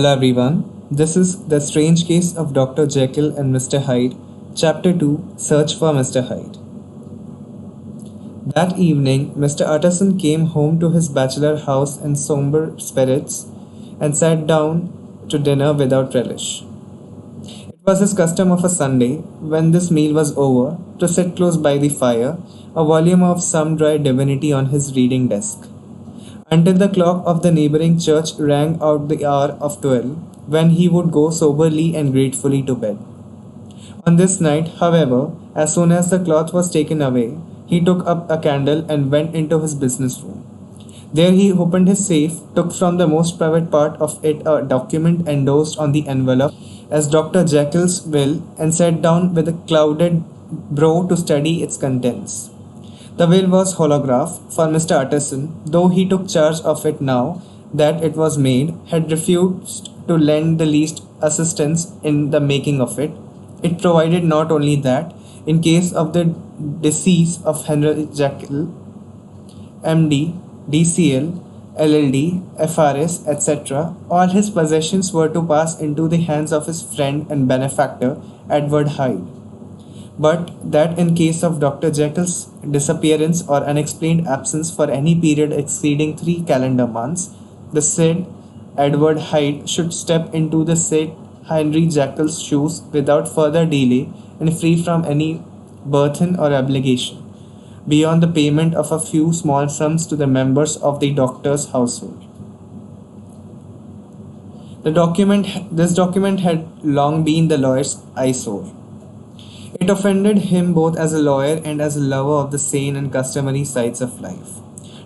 Hello everyone, this is The Strange Case of Dr. Jekyll and Mr. Hyde, Chapter 2 Search for Mr. Hyde. That evening, Mr. Utterson came home to his bachelor house in somber spirits and sat down to dinner without relish. It was his custom of a Sunday, when this meal was over, to sit close by the fire, a volume of some dry divinity on his reading desk, until the clock of the neighboring church rang out the hour of 12, when he would go soberly and gratefully to bed. On this night, however, as soon as the cloth was taken away, he took up a candle and went into his business room. There he opened his safe, took from the most private part of it a document endorsed on the envelope as Dr. Jekyll's will, and sat down with a clouded brow to study its contents. The will was holograph, for Mr. Utterson, though he took charge of it now that it was made, had refused to lend the least assistance in the making of it. It provided not only that, in case of the decease of Henry Jekyll, MD, DCL, LLD, FRS, etc., all his possessions were to pass into the hands of his friend and benefactor, Edward Hyde, but that in case of Dr. Jekyll's disappearance or unexplained absence for any period exceeding 3 calendar months, the said Edward Hyde should step into the said Henry Jekyll's shoes without further delay and free from any burthen or obligation, beyond the payment of a few small sums to the members of the doctor's household. This document had long been the lawyer's eyesore. It offended him both as a lawyer and as a lover of the sane and customary sides of life,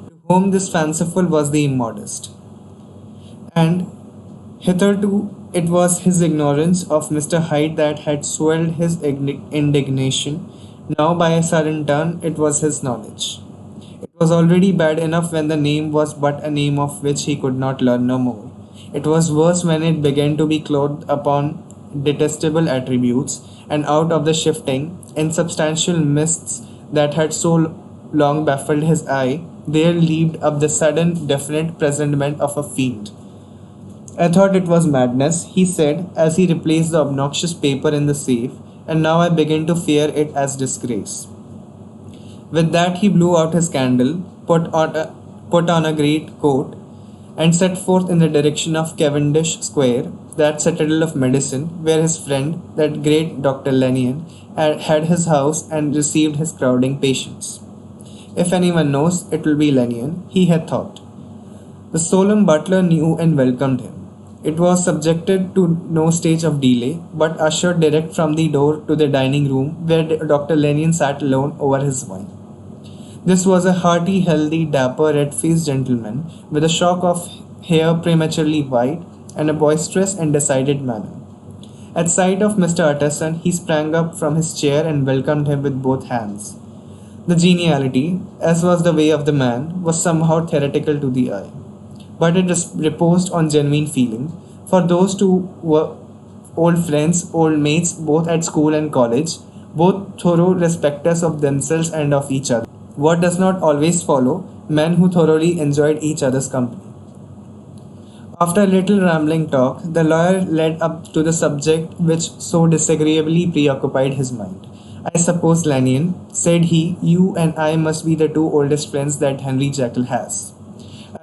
to whom this fanciful was the immodest. And hitherto it was his ignorance of Mr. Hyde that had swelled his indignation. Now, by a sudden turn, it was his knowledge. It was already bad enough when the name was but a name of which he could not learn no more. It was worse when it began to be clothed upon detestable attributes, and out of the shifting, insubstantial mists that had so long baffled his eye, there leaped up the sudden, definite presentment of a fiend. I thought it was madness, he said, as he replaced the obnoxious paper in the safe, and now I begin to fear it as disgrace. With that he blew out his candle, put on a great coat, and set forth in the direction of Cavendish Square, that citadel of medicine, where his friend, that great Dr. Lanyon, had his house and received his crowding patients. If anyone knows, it will be Lanyon, he had thought. The solemn butler knew and welcomed him. It was subjected to no stage of delay, but ushered direct from the door to the dining room, where Dr. Lanyon sat alone over his wine. This was a hearty, healthy, dapper, red-faced gentleman, with a shock of hair prematurely white, and a boisterous and decided manner. At sight of Mr. Utterson, he sprang up from his chair and welcomed him with both hands. The geniality, as was the way of the man, was somehow theatrical to the eye, but it reposed on genuine feeling, for those two were old friends, old mates, both at school and college, both thorough respecters of themselves and of each other. What does not always follow, men who thoroughly enjoyed each other's company. After a little rambling talk, the lawyer led up to the subject which so disagreeably preoccupied his mind. I suppose, Lanyon, said he, you and I must be the two oldest friends that Henry Jekyll has.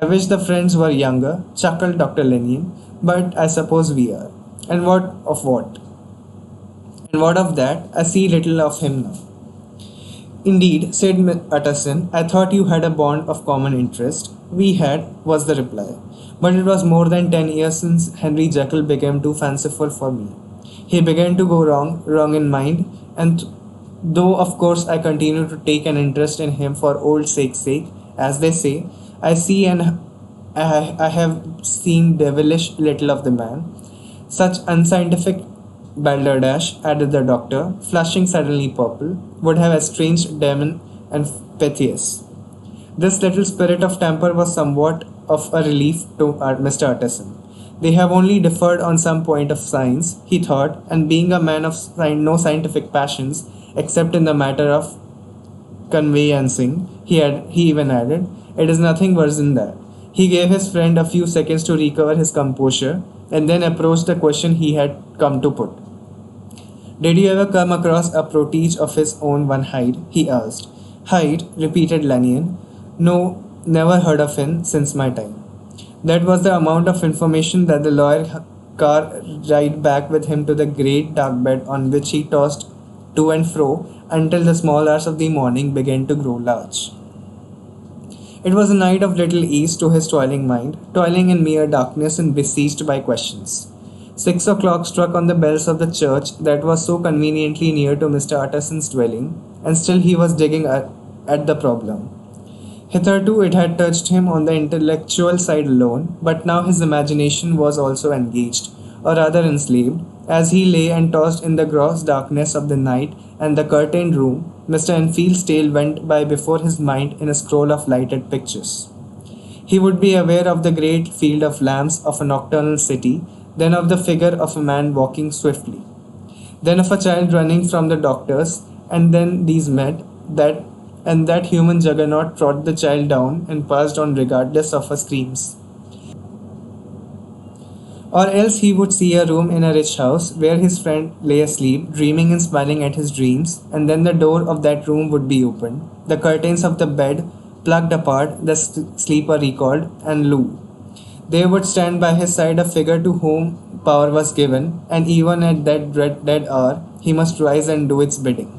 I wish the friends were younger, chuckled Dr. Lanyon, but I suppose we are. And what of what? And what of that? I see little of him now. Indeed, said Utterson, I thought you had a bond of common interest. We had, was the reply. But it was more than 10 years since Henry Jekyll became too fanciful for me. He began to go wrong in mind, and though of course I continue to take an interest in him for old sake's sake, as they say, I see and I have seen devilish little of the man. Such unscientific balderdash, added the doctor, flushing suddenly purple, would have estranged Damon and Pythias. This little spirit of temper was somewhat of a relief to Mr. Utterson. They have only differed on some point of science, he thought, and being a man of no scientific passions, except in the matter of conveyancing, he even added, it is nothing worse than that. He gave his friend a few seconds to recover his composure, and then approached the question he had come to put. Did you ever come across a protege of his own one Hyde? He asked. Hyde, repeated Lanyon. No, never heard of him since my time. That was the amount of information that the lawyer car ride back with him to the great dark bed on which he tossed to and fro until the small hours of the morning began to grow large. It was a night of little ease to his toiling mind, toiling in mere darkness and besieged by questions. 6 o'clock struck on the bells of the church that was so conveniently near to Mr. Utterson's dwelling, and still he was digging at the problem. Hitherto it had touched him on the intellectual side alone, but now his imagination was also engaged, or rather enslaved, as he lay and tossed in the gross darkness of the night and the curtained room. Mr. Enfield's tale went by before his mind in a scroll of lighted pictures. He would be aware of the great field of lamps of a nocturnal city, then of the figure of a man walking swiftly, then of a child running from the doctor's, and then these met, that human juggernaut trod the child down and passed on regardless of her screams. Or else he would see a room in a rich house where his friend lay asleep, dreaming and smiling at his dreams, and then the door of that room would be opened, the curtains of the bed plucked apart, the sleeper recalled, and lo! There would stand by his side a figure to whom power was given, and even at that dead hour he must rise and do its bidding.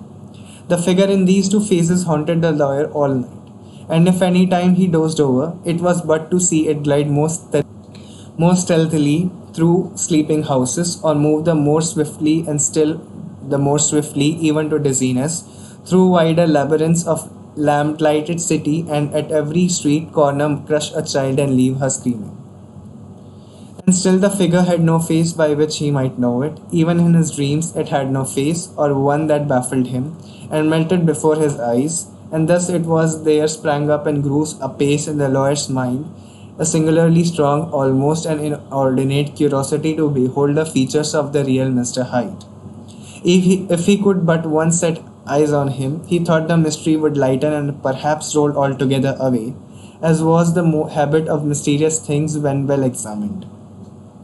The figure in these two faces haunted the lawyer all night, and if any time he dozed over, it was but to see it glide more stealthily through sleeping houses, or move the more swiftly and still the more swiftly, even to dizziness, through wider labyrinths of lamp-lighted city, and at every street corner crush a child and leave her screaming. And still the figure had no face by which he might know it. Even in his dreams it had no face, or one that baffled him, and melted before his eyes, and thus it was there sprang up and grew apace in the lawyer's mind a singularly strong, almost an inordinate curiosity to behold the features of the real Mr. Hyde. If he could but once set eyes on him, he thought the mystery would lighten and perhaps roll altogether away, as was the habit of mysterious things when well examined.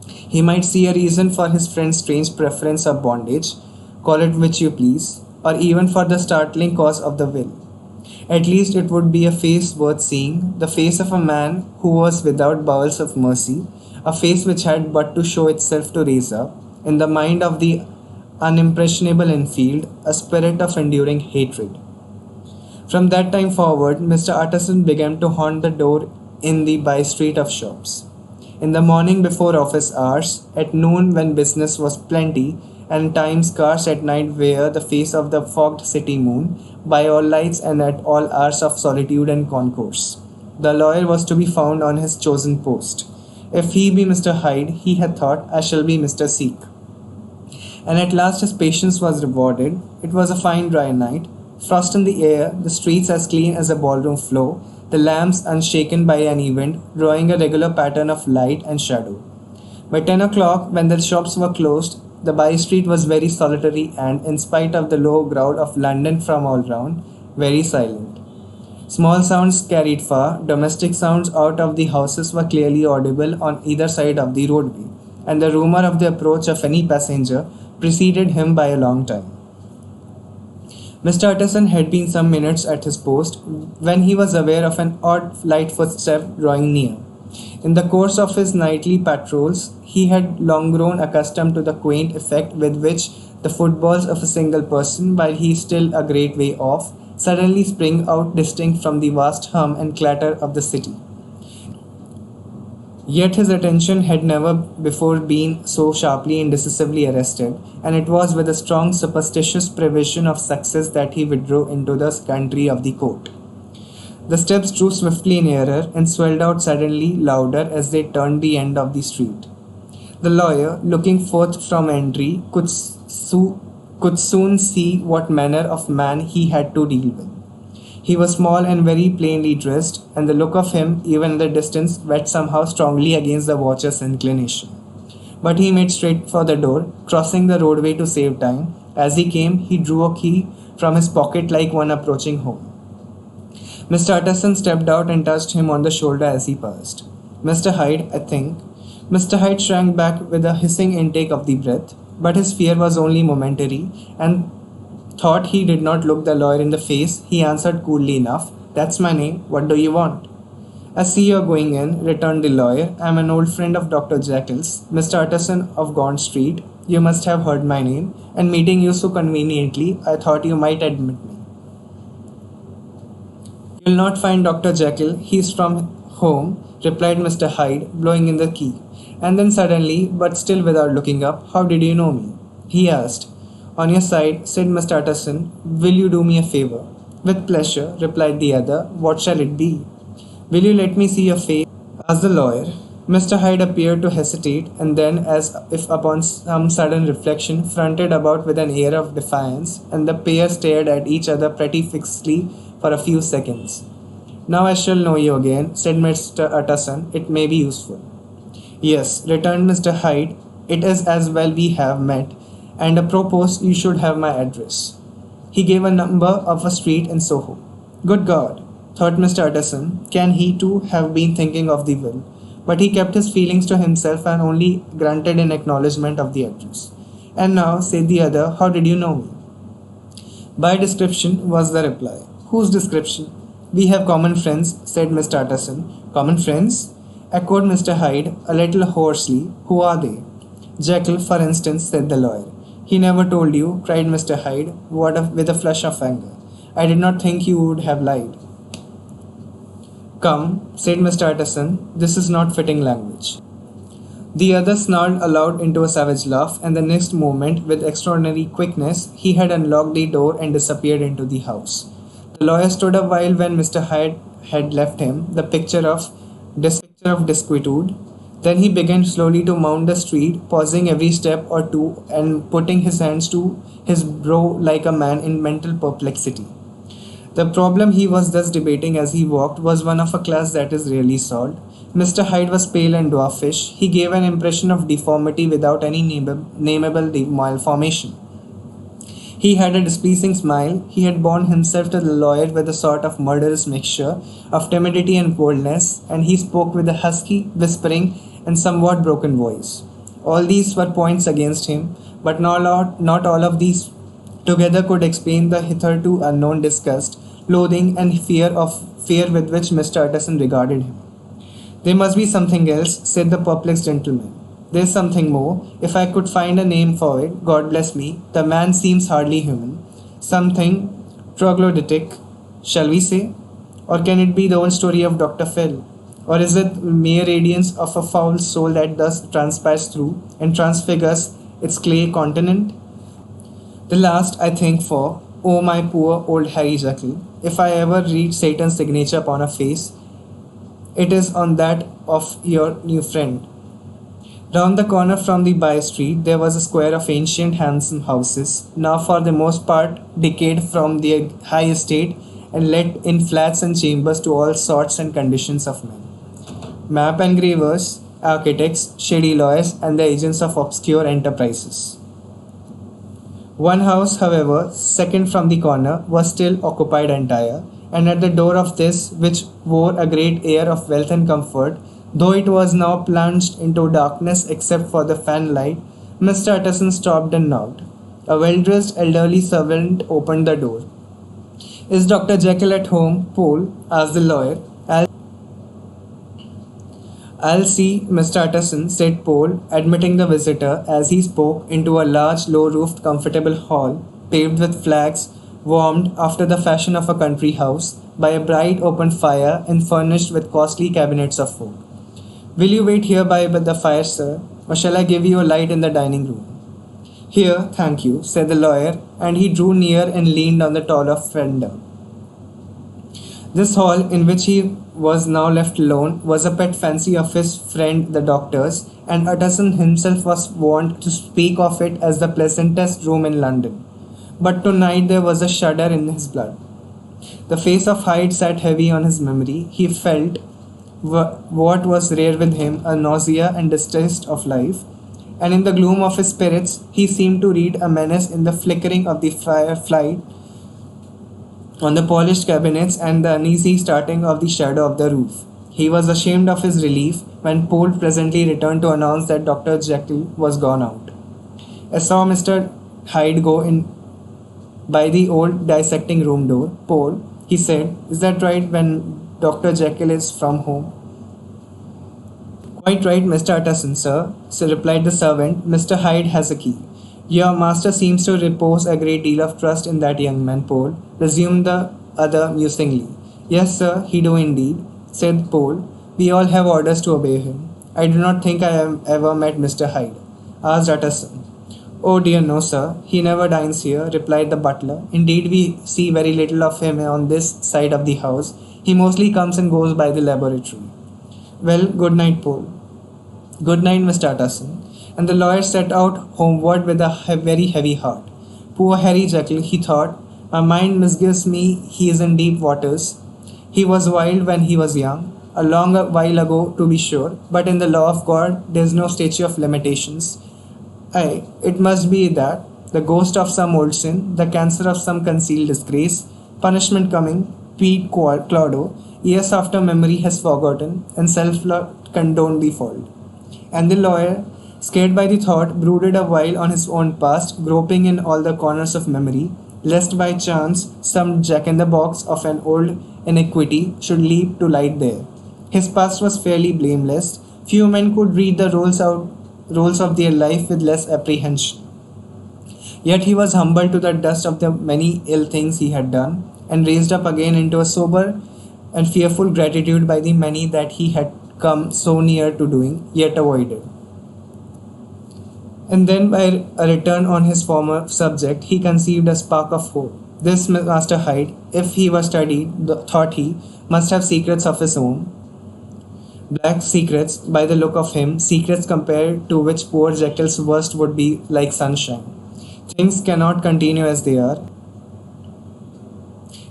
He might see a reason for his friend's strange preference of bondage, call it which you please, or even for the startling cause of the will. At least it would be a face worth seeing, the face of a man who was without bowels of mercy, a face which had but to show itself to raise up, in the mind of the unimpressionable Enfield, a spirit of enduring hatred. From that time forward, Mr. Utterson began to haunt the door in the by-street of shops. In the morning before office hours, at noon when business was plenty, and time scarce at night where the face of the fogged city moon, by all lights and at all hours of solitude and concourse, the lawyer was to be found on his chosen post. If he be Mr. Hyde, he had thought, I shall be Mr. Seek. And at last his patience was rewarded. It was a fine dry night, frost in the air, the streets as clean as a ballroom floor, the lamps unshaken by any wind, drawing a regular pattern of light and shadow. By 10 o'clock, when the shops were closed, the by-street was very solitary and, in spite of the low crowd of London from all round, very silent. Small sounds carried far, domestic sounds out of the houses were clearly audible on either side of the roadway, and the rumour of the approach of any passenger preceded him by a long time. Mr. Utterson had been some minutes at his post when he was aware of an odd light footstep drawing near. In the course of his nightly patrols, he had long grown accustomed to the quaint effect with which the footfalls of a single person, while he is still a great way off, suddenly spring out distinct from the vast hum and clatter of the city. Yet his attention had never before been so sharply and decisively arrested, and it was with a strong superstitious prevision of success that he withdrew into the country of the court. The steps drew swiftly nearer and swelled out suddenly louder as they turned the end of the street. The lawyer, looking forth from entry, could soon see what manner of man he had to deal with. He was small and very plainly dressed, and the look of him, even in the distance, wet somehow strongly against the watcher's inclination. But he made straight for the door, crossing the roadway to save time. As he came, he drew a key from his pocket like one approaching home. Mr. Utterson stepped out and touched him on the shoulder as he passed. Mr. Hyde, I think, Mr. Hyde shrank back with a hissing intake of the breath, but his fear was only momentary, and thought he did not look the lawyer in the face, he answered coolly enough, "That's my name. What do you want?" "I see you're going in," returned the lawyer. "I'm an old friend of Dr. Jekyll's, Mr. Utterson of Gaunt Street. You must have heard my name, and meeting you so conveniently, I thought you might admit me." "You'll not find Dr. Jekyll. He's from home," replied Mr. Hyde, blowing in the key. And then suddenly, but still without looking up, "How did you know me?" he asked. "On your side," said Mr. Utterson. "Will you do me a favor?" "With pleasure," replied the other. "What shall it be?" "Will you let me see your face?" asked the lawyer. Mr. Hyde appeared to hesitate, and then, as if upon some sudden reflection, fronted about with an air of defiance, and the pair stared at each other pretty fixedly for a few seconds. "Now I shall know you again," said Mr. Utterson. "It may be useful." "Yes," returned Mr. Hyde, "it is as well we have met, and apropos, you should have my address." He gave a number of a street in Soho. Good God, thought Mr. Utterson, can he too have been thinking of the will? But he kept his feelings to himself and only grunted in acknowledgement of the address. "And now," said the other, "how did you know me?" "By description," was the reply. "Whose description?" "We have common friends," said Mr. Utterson. "Common friends?" echoed Mr. Hyde, a little hoarsely. "Who are they?" "Jekyll, for instance," said the lawyer. "He never told you," cried Mr. Hyde, with a flush of anger. "I did not think you would have lied." "Come," said Mr. Utterson, "this is not fitting language." The other snarled aloud into a savage laugh, and the next moment, with extraordinary quickness, he had unlocked the door and disappeared into the house. The lawyer stood a while when Mr. Hyde had left him, the picture of disquietude. Then he began slowly to mount the street, pausing every step or two and putting his hands to his brow like a man in mental perplexity. The problem he was thus debating as he walked was one of a class that is rarely solved. Mr. Hyde was pale and dwarfish. He gave an impression of deformity without any nameable malformation. He had a displeasing smile. He had borne himself to the lawyer with a sort of murderous mixture of timidity and coldness, and he spoke with a husky, whispering, and somewhat broken voice. All these were points against him, but not all of these together could explain the hitherto unknown disgust, loathing, and fear with which Mr. Utterson regarded him. "There must be something else," said the perplexed gentleman. "There's something more. If I could find a name for it, God bless me. The man seems hardly human. Something troglodytic, shall we say? Or can it be the old story of Dr. Phil? Or is it mere radiance of a foul soul that thus transpires through and transfigures its clay continent? The last I think for, oh my poor old Harry Jekyll, if I ever read Satan's signature upon a face, it is on that of your new friend." Round the corner from the by-street there was a square of ancient handsome houses, now for the most part decayed from their high estate and let in flats and chambers to all sorts and conditions of men. Map engravers, architects, shady lawyers, and the agents of obscure enterprises. One house, however, second from the corner, was still occupied entire, and at the door of this, which wore a great air of wealth and comfort, though it was now plunged into darkness except for the fan light, Mr. Utterson stopped and knocked. A well-dressed elderly servant opened the door. "Is Dr. Jekyll at home, Paul?" asked the lawyer. I'll see Mr. Utterson," said Paul, admitting the visitor as he spoke into a large, low-roofed, comfortable hall, paved with flags, warmed, after the fashion of a country house, by a bright open fire and furnished with costly cabinets of oak. "Will you wait here by the fire, sir, or shall I give you a light in the dining room?" "Here, thank you," said the lawyer, and he drew near and leaned on the taller fender. This hall, in which he was now left alone, was a pet fancy of his friend the doctor's, and Utterson himself was wont to speak of it as the pleasantest room in London. But tonight there was a shudder in his blood. The face of Hyde sat heavy on his memory. He felt what was rare with him, a nausea and distaste of life, and in the gloom of his spirits he seemed to read a menace in the flickering of the firelight on the polished cabinets and the uneasy starting of the shadow of the roof. He was ashamed of his relief, when Paul presently returned to announce that Dr. Jekyll was gone out. I saw Mr. Hyde go in by the old dissecting room door. Paul, he said, is that right when Dr. Jekyll is from home? Quite right, Mr. Utterson, sir, so replied the servant. Mr. Hyde has a key. Your master seems to repose a great deal of trust in that young man, Paul, resumed the other musingly. Yes, sir, he do indeed, said Paul. We all have orders to obey him. I do not think I have ever met Mr. Hyde, asked Utterson. Oh dear, no, sir. He never dines here, replied the butler. Indeed, we see very little of him on this side of the house. He mostly comes and goes by the laboratory. Well, good night, Paul. Good night, Mr. Utterson. And the lawyer set out homeward with a very heavy heart. Poor Harry Jekyll, he thought. My mind misgives me he is in deep waters. He was wild when he was young, a long while ago to be sure, but in the law of God there is no statute of limitations. Aye, it must be that the ghost of some old sin, the cancer of some concealed disgrace, punishment coming, Pete Clodo, years after memory has forgotten, and self-love condoned the fault. And the lawyer, scared by the thought, brooded a while on his own past, groping in all the corners of memory, lest by chance some jack-in-the-box of an old iniquity should leap to light there. His past was fairly blameless. Few men could read the roles of their life with less apprehension. Yet he was humbled to the dust of the many ill things he had done, and raised up again into a sober and fearful gratitude by the many that he had come so near to doing, yet avoided. And then by a return on his former subject, he conceived a spark of hope. This Master Hyde, if he was studied, thought he, must have secrets of his own. Black secrets, by the look of him, secrets compared to which poor Jekyll's worst would be like sunshine. Things cannot continue as they are.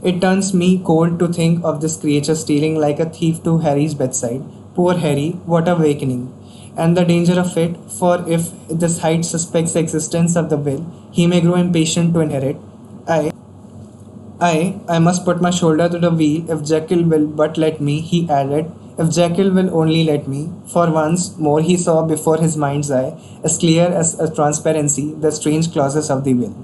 It turns me cold to think of this creature stealing like a thief to Harry's bedside. Poor Harry, what a awakening! And the danger of it, for if this Hyde suspects the existence of the will, he may grow impatient to inherit. I must put my shoulder to the wheel if Jekyll will but let me, he added, if Jekyll will only let me. For once more he saw before his mind's eye, as clear as a transparency, the strange clauses of the will.